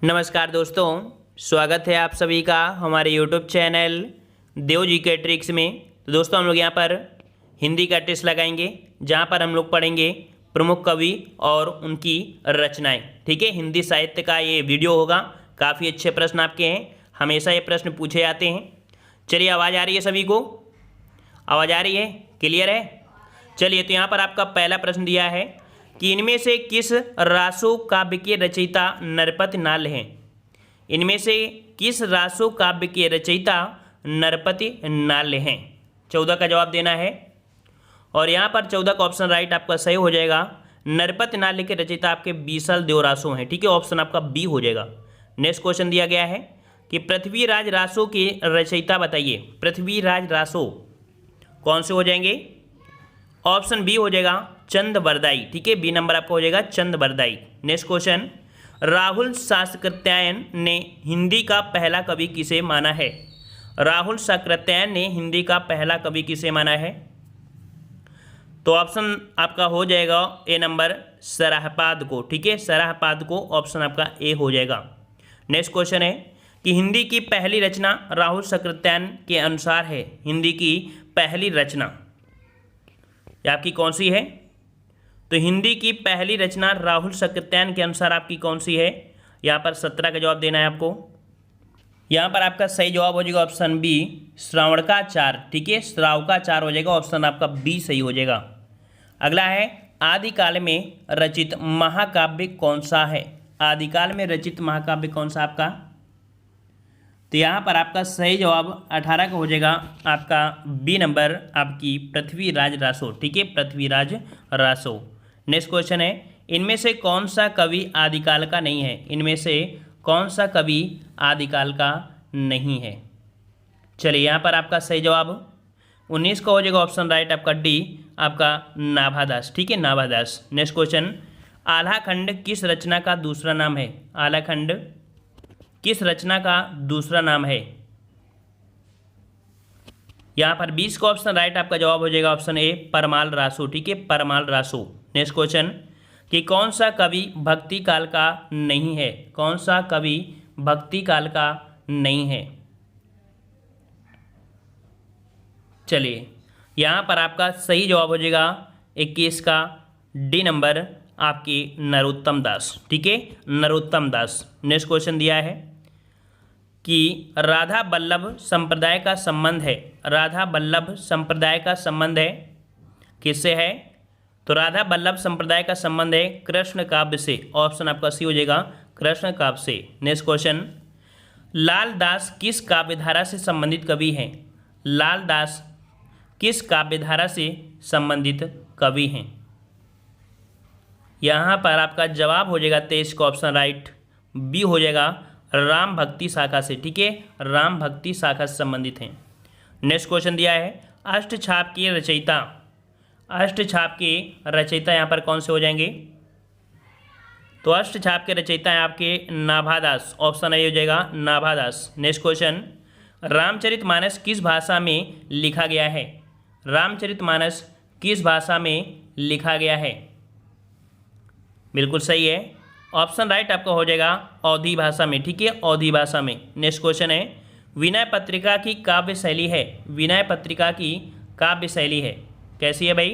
नमस्कार दोस्तों, स्वागत है आप सभी का हमारे YouTube चैनल देव जी के ट्रिक्स में। तो दोस्तों हम लोग यहाँ पर हिंदी का टेस्ट लगाएंगे, जहाँ पर हम लोग पढ़ेंगे प्रमुख कवि और उनकी रचनाएं। ठीक है, हिंदी साहित्य का ये वीडियो होगा। काफ़ी अच्छे प्रश्न आपके हैं, हमेशा ये प्रश्न पूछे जाते हैं। चलिए, आवाज़ आ रही है सभी को? आवाज़ आ रही है? क्लियर है? चलिए, तो यहाँ पर आपका पहला प्रश्न दिया है कि इनमें से किस रासो काव्य के रचयिता नरपति नाल हैं। इनमें से किस रासो काव्य के रचयिता नरपति नाल हैं? 14 का जवाब देना है और यहाँ पर 14 का ऑप्शन राइट आपका सही हो जाएगा। नरपति नाल के रचयिता आपके बीसल देवरासो हैं। ठीक है, ऑप्शन आपका बी हो जाएगा। नेक्स्ट क्वेश्चन दिया गया है कि पृथ्वीराज रासो के रचयिता बताइए। पृथ्वीराज रासो कौन से हो जाएंगे? ऑप्शन बी हो जाएगा चंद बरदाई। ठीक है, बी नंबर आपका हो जाएगा चंद बरदाई। नेक्स्ट क्वेश्चन, राहुल शास्त्रकृत्यायन ने हिंदी का पहला कवि किसे माना है? राहुल शास्त्रकृत्यायन ने हिंदी का पहला कवि किसे माना है? तो ऑप्शन आपका हो जाएगा ए नंबर सराहपाद को। ठीक है, सराहपाद को ऑप्शन आपका ए हो जाएगा। नेक्स्ट क्वेश्चन है कि हिंदी की पहली रचना राहुल शास्त्रकृत्यायन के अनुसार है। हिंदी की पहली रचना आपकी कौन सी है? तो हिंदी की पहली रचना राहुल शास्त्रकृत्यायन के अनुसार आपकी कौन सी है? यहाँ पर 17 का जवाब देना है आपको। यहाँ पर आपका सही जवाब हो जाएगा ऑप्शन बी श्रावणकाचार। ठीक है, श्रावकाचार हो जाएगा, ऑप्शन आपका बी सही हो जाएगा। अगला है आदिकाल में रचित महाकाव्य कौन सा है? आदिकाल में रचित महाकाव्य कौन सा आपका? तो यहाँ पर आपका सही जवाब 18 का हो जाएगा आपका बी नंबर आपकी पृथ्वीराज रासो। ठीक है, पृथ्वीराज रासो। नेक्स्ट क्वेश्चन है इनमें से कौन सा कवि आदिकाल का नहीं है? इनमें से कौन सा कवि आदिकाल का नहीं है? चलिए, यहाँ पर आपका सही जवाब 19 का हो जाएगा ऑप्शन राइट आपका डी आपका नाभादास। ठीक है, नाभादास। नेक्स्ट क्वेश्चन, आल्हाखंड किस रचना का दूसरा नाम है? आल्हाखंड किस रचना का दूसरा नाम है? यहाँ पर 20 का ऑप्शन राइट आपका जवाब हो जाएगा ऑप्शन ए परमाल रासो। ठीक है, परमाल रासो। नेक्स्ट क्वेश्चन कि कौन सा कवि भक्ति काल का नहीं है? कौन सा कवि भक्ति काल का नहीं है? चलिए, यहाँ पर आपका सही जवाब हो जाएगा 21 का डी नंबर आपके नरोत्तम दास। ठीक है, नरोत्तम दास। नेक्स्ट क्वेश्चन दिया है कि राधा वल्लभ संप्रदाय का संबंध है। राधा वल्लभ संप्रदाय का संबंध है किससे है? तो राधा वल्लभ संप्रदाय का संबंध है कृष्ण काव्य से। ऑप्शन आपका सी हो जाएगा कृष्ण काव्य से। नेक्स्ट क्वेश्चन, लाल दास किस काव्यधारा से संबंधित कवि हैं? लाल दास किस काव्यधारा से संबंधित कवि हैं? यहाँ पर आपका जवाब हो जाएगा 23 का ऑप्शन राइट बी हो जाएगा राम भक्ति शाखा से। ठीक है, राम भक्ति शाखा से संबंधित हैं। नेक्स्ट क्वेश्चन दिया है अष्टछाप के रचयिता। अष्टछाप के रचयिता यहाँ पर कौन से हो जाएंगे? तो अष्टछाप के रचयिता हैं आपके नाभादास। ऑप्शन ए हो जाएगा नाभादास। नेक्स्ट क्वेश्चन, रामचरितमानस किस भाषा में लिखा गया है? रामचरितमानस किस भाषा में लिखा गया है? बिल्कुल सही है, ऑप्शन राइट आपका हो जाएगा अवधी भाषा में। ठीक है, अवधी भाषा में। नेक्स्ट क्वेश्चन है विनय पत्रिका की काव्य शैली है। विनय पत्रिका की काव्य शैली है कैसी है भाई?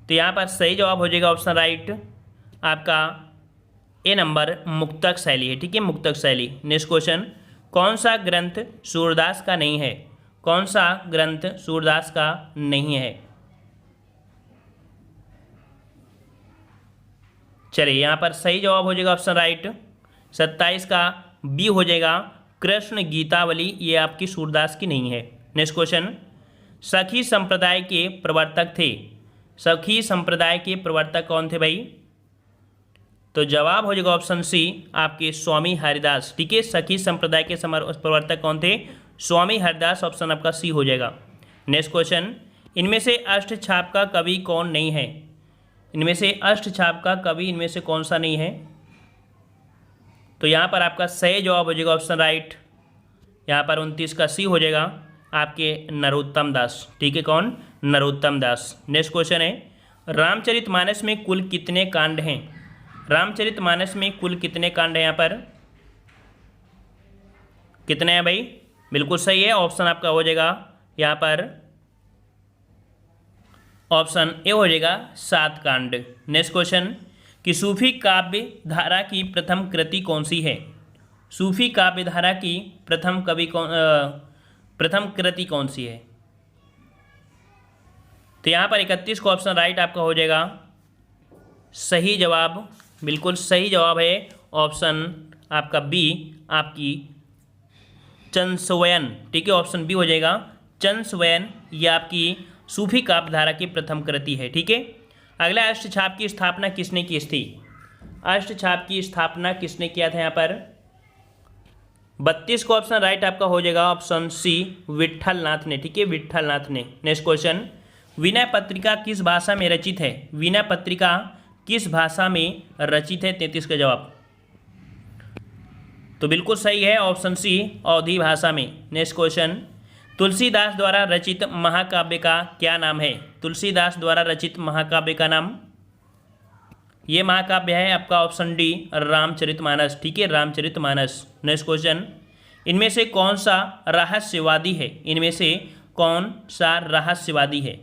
तो यहाँ पर सही जवाब हो जाएगा ऑप्शन राइट आपका ए नंबर मुक्तक शैली है। ठीक है, मुक्तक शैली। नेक्स्ट क्वेश्चन, कौन सा ग्रंथ सूरदास का नहीं है? कौन सा ग्रंथ सूरदास का नहीं है? चलिए, यहाँ पर सही जवाब हो जाएगा ऑप्शन राइट 27 का बी हो जाएगा कृष्ण गीतावली। ये आपकी सूरदास की नहीं है। नेक्स्ट क्वेश्चन, सखी संप्रदाय के प्रवर्तक थे। सखी संप्रदाय के प्रवर्तक कौन थे भाई? तो जवाब हो जाएगा ऑप्शन सी आपके स्वामी हरिदास। ठीक है, सखी संप्रदाय के प्रवर्तक कौन थे? स्वामी हरिदास। ऑप्शन आपका सी हो जाएगा। नेक्स्ट क्वेश्चन, इनमें से अष्टछाप का कवि कौन नहीं है? इनमें से अष्टछाप का कवि इनमें से कौन सा नहीं है? तो यहाँ पर आपका सही जवाब हो जाएगा ऑप्शन राइट यहाँ पर 29 का सी हो जाएगा आपके नरोत्तम दास। ठीक है, कौन? नरोत्तम दास। नेक्स्ट क्वेश्चन है रामचरितमानस में कुल कितने कांड हैं? रामचरितमानस में कुल कितने कांड हैं यहाँ पर? कितने हैं भाई? बिल्कुल सही है, ऑप्शन आपका हो जाएगा यहाँ पर, ऑप्शन ए हो जाएगा 7 कांड। नेक्स्ट क्वेश्चन कि सूफी काव्य धारा की प्रथम कृति कौन सी है? सूफी काव्य धारा की प्रथम कृति कौन सी है? तो यहाँ पर 31 का ऑप्शन राइट आपका हो जाएगा। सही जवाब, बिल्कुल सही जवाब है ऑप्शन आपका बी, आपकी चंद्रसवयन। ठीक है, ऑप्शन बी हो जाएगा चंद्रसवयन, यह आपकी सूफी काव्य धारा की प्रथम कृति है। ठीक है, अगला अष्टछाप की स्थापना किसने की थी? अष्टछाप की स्थापना किसने किया था यहाँ पर? 32 का ऑप्शन राइट आपका हो जाएगा ऑप्शन सी, विट्ठल नाथ ने। ठीक है, विट्ठल नाथ ने। नेक्स्ट क्वेश्चन, विनय पत्रिका किस भाषा में रचित है? विनय पत्रिका किस भाषा में रचित है? 33 का जवाब तो बिल्कुल सही है ऑप्शन सी, अवधी भाषा में। नेक्स्ट क्वेश्चन, तुलसीदास द्वारा रचित महाकाव्य का क्या नाम है? तुलसीदास द्वारा रचित महाकाव्य का नाम, ये महाकाव्य है आपका ऑप्शन डी, रामचरितमानस। ठीक है, रामचरितमानस। नेक्स्ट क्वेश्चन, इनमें से कौन सा रहस्यवादी है? इनमें से कौन सा रहस्यवादी है?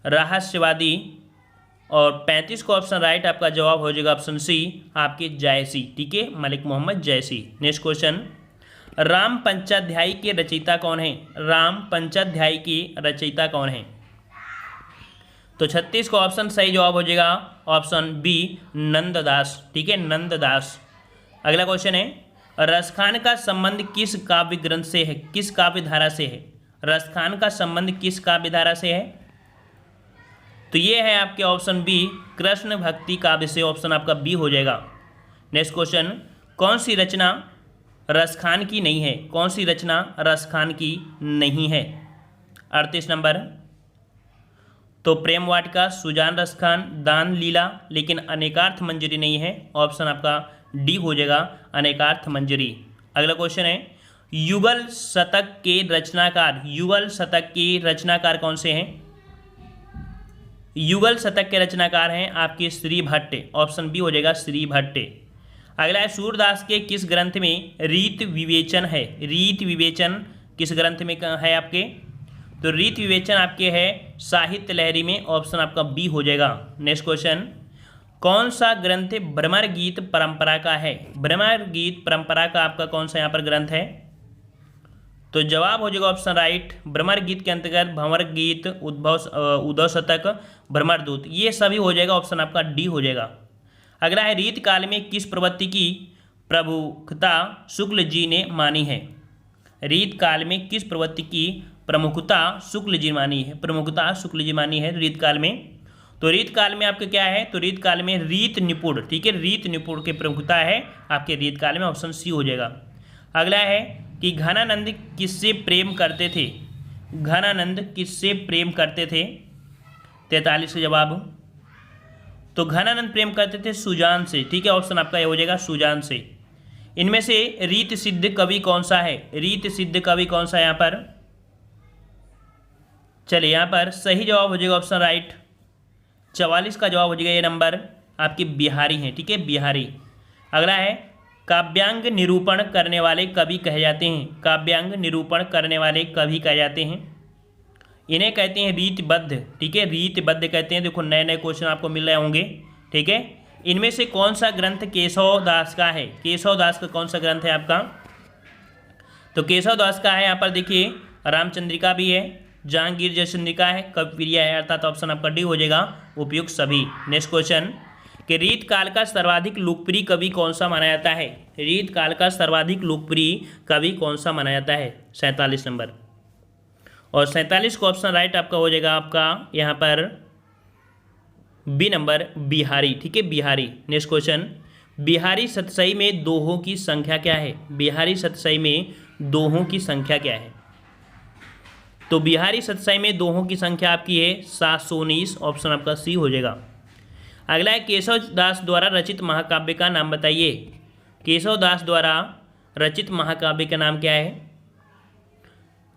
रहस्यवादी, और 35 का ऑप्शन राइट आपका जवाब हो जाएगा ऑप्शन सी, आपके जायसी। ठीक है, मलिक मोहम्मद जायसी। नेक्स्ट क्वेश्चन, राम पंचाध्यायी के रचयिता कौन है? राम पंचाध्यायी की रचयिता कौन है? तो 36 का ऑप्शन सही जवाब हो जाएगा ऑप्शन बी, नंददास। ठीक है, नंददास। अगला क्वेश्चन है, रसखान का संबंध किस काव्य ग्रंथ से है? किस काव्य धारा से है? रसखान का संबंध किस काव्य धारा से है? तो ये है आपके ऑप्शन बी, कृष्ण भक्ति काव्य से। ऑप्शन आपका बी हो जाएगा। नेक्स्ट क्वेश्चन, कौन सी रचना रसखान की नहीं है? कौन सी रचना रसखान की नहीं है? 38 नंबर, तो प्रेम वाटिका, सुजान रसखान, दान लीला, लेकिन अनेकार्थ मंजरी नहीं है। ऑप्शन आपका डी हो जाएगा, अनेकार्थ मंजरी। अगला क्वेश्चन है, युगल शतक के रचनाकार, युगल शतक के रचनाकार कौन से हैं? युगल शतक के रचनाकार हैं आपके श्री भट्ट। ऑप्शन बी हो जाएगा श्री भट्ट। अगला है, सूरदास के किस ग्रंथ में रीत विवेचन है? रीत विवेचन किस ग्रंथ में है आपके? तो रीत विवेचन आपके है साहित्य लहरी में। ऑप्शन आपका बी हो जाएगा। नेक्स्ट क्वेश्चन, कौन सा ग्रंथ भ्रमर गीत परंपरा का है? भ्रमर गीत परंपरा का आपका कौन सा यहाँ पर ग्रंथ है? तो जवाब हो जाएगा ऑप्शन राइट, भ्रमर गीत के अंतर्गत भंवर गीत, उद्धव शतक, भ्रमर दूत, ये सभी हो जाएगा। ऑप्शन आपका डी हो जाएगा। अगला है, रीत काल में किस प्रवृत्ति की प्रमुखता शुक्ल जी ने मानी है? रीत काल में किस प्रवृत्ति की प्रमुखता शुक्ल जी मानी है? प्रमुखता शुक्ल जी मानी है रीत काल में। तो रीत काल में आपके क्या है? तो रीत काल में रीत निपुण। ठीक है, रीत निपुण की प्रमुखता है आपके रीत काल में। ऑप्शन सी हो जाएगा। अगला है कि घनानंद किससे प्रेम करते थे? घनानंद किससे प्रेम करते थे? 43 का जवाब, तो घनानंद प्रेम करते थे सुजान से। ठीक है, ऑप्शन आपका ये हो जाएगा सुजान से। इनमें से रीत सिद्ध कवि कौन सा है? रीत सिद्ध कवि कौन सा है यहाँ पर? चलिए, यहाँ पर सही जवाब हो जाएगा ऑप्शन राइट, 44 का जवाब हो जाएगा ये नंबर आपकी बिहारी हैं। ठीक है, बिहारी। अगला है, काव्यांग निरूपण करने वाले कवि कहे जाते हैं। काव्यांग निरूपण करने वाले कवि कहे जाते हैं, इन्हें कहते हैं रीतबद्ध। ठीक है, रीतबद्ध कहते हैं। देखो, नए नए क्वेश्चन आपको मिल रहे होंगे। ठीक है, इनमें से कौन सा ग्रंथ केशव दास का है? केशव दास का कौन सा ग्रंथ है आपका? तो केशव दास का है यहाँ पर देखिए, रामचंद्रिका भी है, जहांगीर जयचंद्रिका है, कविप्रिया है, अर्थात ऑप्शन आपका डी हो जाएगा, उपयुक्त सभी। नेक्स्ट क्वेश्चन, कि रीत काल का सर्वाधिक लोकप्रिय कवि कौन सा माना जाता है? रीत काल का सर्वाधिक लोकप्रिय कवि कौन सा माना जाता है? 47 नंबर, और 47 का ऑप्शन राइट आपका हो जाएगा आपका यहाँ पर बी नंबर, बिहारी। ठीक है, बिहारी। नेक्स्ट क्वेश्चन, बिहारी सतसई में दोहों की संख्या क्या है? बिहारी सतसई में दोहों की संख्या क्या है? तो बिहारी सतसई में दोहों की संख्या आपकी है 719। ऑप्शन आपका सी हो जाएगा। अगला है, केशव दास द्वारा रचित महाकाव्य का नाम बताइए। केशव दास द्वारा रचित महाकाव्य का नाम क्या है?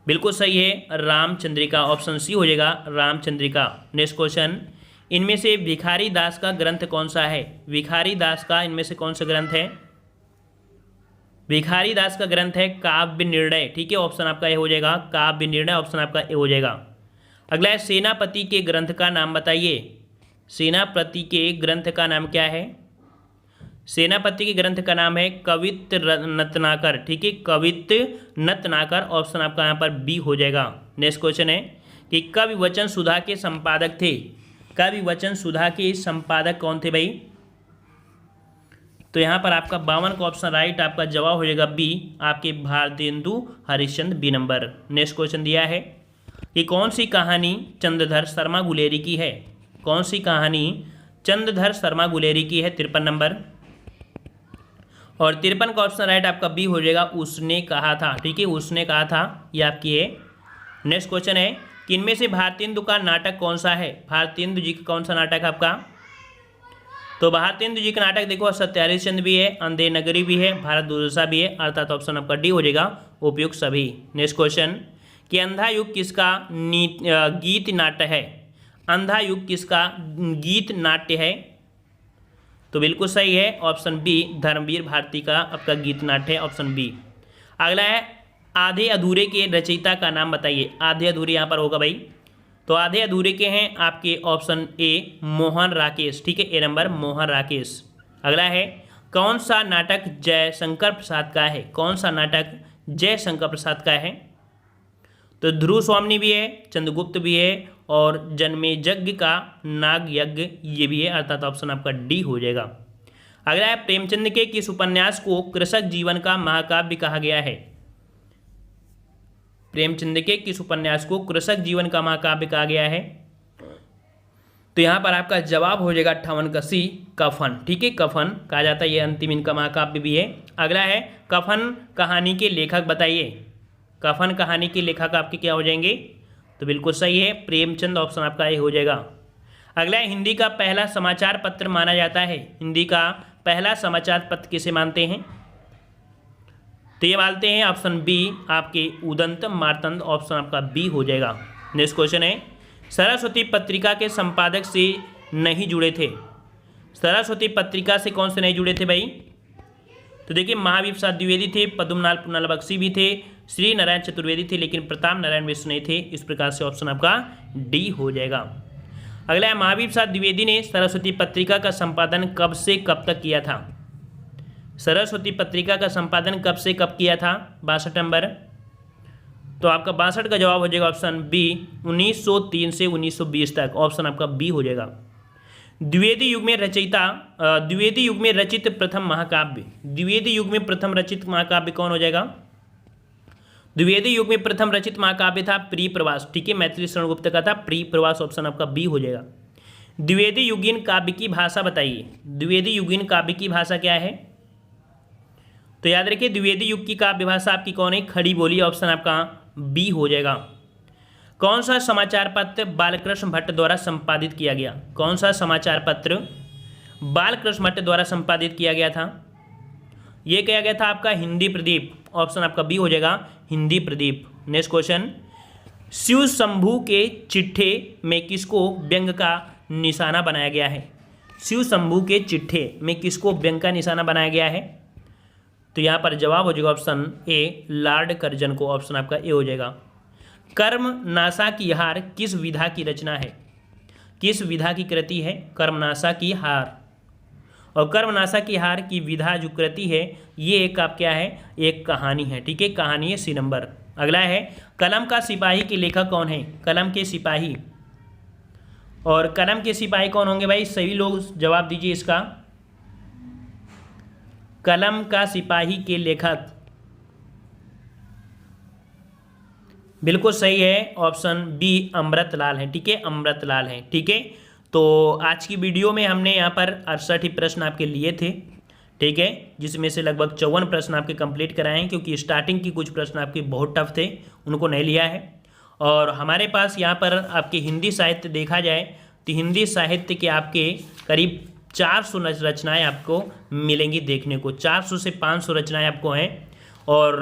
बिल्कुल सही है, रामचंद्रिका। ऑप्शन सी हो जाएगा, रामचंद्रिका। नेक्स्ट क्वेश्चन, इनमें से भिखारी दास का ग्रंथ कौन सा है? भिखारी दास का इनमें से कौन सा ग्रंथ है? भिखारी दास का ग्रंथ है काव्य निर्णय। ठीक है, ऑप्शन आपका ए हो जाएगा, काव्य निर्णय ऑप्शन आपका ए हो जाएगा। अगला है सेनापति के ग्रंथ का नाम बताइए। सेनापति के ग्रंथ का नाम क्या है? सेनापति के ग्रंथ का नाम है कवित्त नतनाकर। ठीक है, कवित्त नतनाकर ऑप्शन आपका यहाँ पर बी हो जाएगा। नेक्स्ट क्वेश्चन है कि कवि वचन सुधा के संपादक थे। कवि वचन सुधा के संपादक कौन थे भाई? तो यहाँ पर आपका 52 का ऑप्शन राइट, आपका जवाब हो जाएगा बी, आपके Bharatendu Harishchandra B number. Next question दिया है कि कौन सी कहानी चंद्रधर शर्मा गुलेरी की है? कौन सी कहानी चंद्रधर शर्मा गुलेरी की है? 53 नंबर। और 53 का ऑप्शन राइट आपका बी हो जाएगा, उसने कहा था। ठीक है, उसने कहा था, ये आपकी है। नेक्स्ट क्वेश्चन है कि इनमें से भारतेंदु का नाटक कौन सा है? भारतेंदु जी का कौन सा नाटक है आपका? तो भारतेंदु जी का नाटक देखो सत्य हरिश्चंद्र भी है, अंधे नगरी भी है, भारत दुर्दशा भी है, अर्थात ऑप्शन आपका डी हो जाएगा, उपयुक्त सभी। नेक्स्ट क्वेश्चन कि अंधा युग किसका गीत नाट्य है? अंधा युग किसका गीत नाट्य है? तो बिल्कुल सही है, ऑप्शन बी, धर्मवीर भारती का आपका गीत नाट्य है, ऑप्शन बी। अगला है आधे अधूरे के रचयिता का नाम बताइए। आधे अधूरे यहाँ पर होगा भाई, तो आधे अधूरे के हैं आपके ऑप्शन ए मोहन राकेश। ठीक है, ए नंबर मोहन राकेश। अगला है कौन सा नाटक जयशंकर प्रसाद का है? कौन सा नाटक जयशंकर प्रसाद का है? तो ध्रुव स्वामिनी भी है, चंद्रगुप्त भी है, और जन्मेजय का नाग यज्ञ ये भी है, अर्थात ऑप्शन आपका डी हो जाएगा। अगला है प्रेमचंद के किस उपन्यास को कृषक जीवन का महाकाव्य कहा गया है? प्रेमचंद के किस उपन्यास को कृषक जीवन का महाकाव्य कहा गया है? तो यहाँ पर आपका जवाब हो जाएगा 58 का सी, कफन। ठीक है, कफन कहा जाता है, ये अंतिम इनका महाकाव्य भी है। अगला है कफन कहानी के लेखक बताइए। कफन कहानी के लेखक आपके क्या हो जाएंगे? तो बिल्कुल सही है, प्रेमचंद ऑप्शन आपका ये हो जाएगा। अगला है हिंदी का पहला समाचार पत्र माना जाता है। हिंदी का पहला समाचार पत्र किसे मानते हैं? तो ये मानते हैं ऑप्शन बी, आपके उदंत मार्तंड, ऑप्शन आपका बी हो जाएगा। नेक्स्ट क्वेश्चन है सरस्वती पत्रिका के संपादक से नहीं जुड़े थे। सरस्वती पत्रिका से कौन से नहीं जुड़े थे भाई? तो देखिए महावीर प्रसाद द्विवेदी थे, पद्मनाभ पुनाल बख्शी भी थे, श्री नारायण चतुर्वेदी थे, लेकिन प्रताप नारायण मिश्र नहीं थे। इस प्रकार से ऑप्शन आपका डी हो जाएगा। अगला है महावीर प्रसाद द्विवेदी ने सरस्वती पत्रिका का संपादन कब से कब तक किया था? सरस्वती पत्रिका का संपादन कब से कब किया था? 62 नंबर। तो आपका 62 का जवाब हो जाएगा ऑप्शन बी, 1903 से 1920 तक, ऑप्शन आपका बी हो जाएगा। द्विवेदी युग में द्विवेदी युग में रचित प्रथम महाकाव्य। द्विवेदी युग में प्रथम रचित महाकाव्य कौन हो जाएगा? द्विवेदी युग में प्रथम रचित महाकाव्य था प्रिय प्रवास। ठीक है, मैथिली शरण गुप्त का था प्रिय प्रवास, ऑप्शन आपका बी हो जाएगा। द्विवेदी युगीन काव्य की भाषा बताइए। द्विवेदी युगीन काव्य की भाषा क्या है? तो याद रखिए द्विवेदी युग की काव्य भाषा आपकी कौन है? खड़ी बोली, ऑप्शन आपका बी हो जाएगा। कौन सा समाचार पत्र बालकृष्ण भट्ट द्वारा संपादित किया गया? कौन सा समाचार पत्र बालकृष्ण भट्ट द्वारा संपादित किया गया था? यह किया गया था आपका हिंदी प्रदीप, ऑप्शन आपका बी हो जाएगा, हिंदी प्रदीप। नेक्स्ट क्वेश्चन शिव शंभू के चिट्ठे में किसको व्यंग का निशाना बनाया गया है? शिव शंभू के चिट्ठे में किसको व्यंग का निशाना बनाया गया है? तो यहाँ पर जवाब हो जाएगा ऑप्शन ए, लॉर्ड कर्जन को, ऑप्शन आपका ए हो जाएगा। कर्म नासा की हार किस विधा की रचना है? किस विधा की कृति है? कर्मनाशा की हार। और कर्मनाशा की हार की विधा जो कृति है ये एक आप क्या है? एक कहानी है। ठीक है, कहानी है, सी नंबर। अगला है कलम का सिपाही के लेखक कौन है? कलम के सिपाही, और कलम के सिपाही कौन होंगे भाई? सभी लोग जवाब दीजिए इसका। कलम का सिपाही के लेखक बिल्कुल सही है, ऑप्शन बी अमृतलाल है। ठीक है, अमृतलाल है। ठीक है, तो आज की वीडियो में हमने यहाँ पर 68 प्रश्न आपके लिए थे। ठीक है, जिसमें से लगभग 54 प्रश्न आपके कंप्लीट कराए हैं, क्योंकि स्टार्टिंग की कुछ प्रश्न आपके बहुत टफ थे, उनको नहीं लिया है। और हमारे पास यहाँ पर आपके हिंदी साहित्य देखा जाए तो हिंदी साहित्य के आपके करीब 400 रचनाएँ आपको मिलेंगी देखने को। 400 से 500 रचनाएँ आपको हैं, और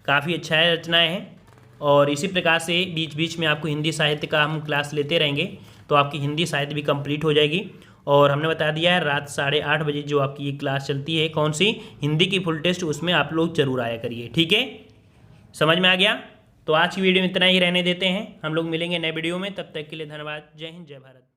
काफ़ी अच्छा रचनाएँ हैं। और इसी प्रकार से बीच बीच में आपको हिंदी साहित्य का हम क्लास लेते रहेंगे, तो आपकी हिंदी साहित्य भी कंप्लीट हो जाएगी। और हमने बता दिया है रात 8:30 बजे जो आपकी ये क्लास चलती है, कौन सी, हिंदी की फुल टेस्ट, उसमें आप लोग जरूर आया करिए। ठीक है, समझ में आ गया? तो आज की वीडियो में इतना ही रहने देते हैं, हम लोग मिलेंगे नए वीडियो में, तब तक के लिए धन्यवाद। जय हिंद, जय भारत।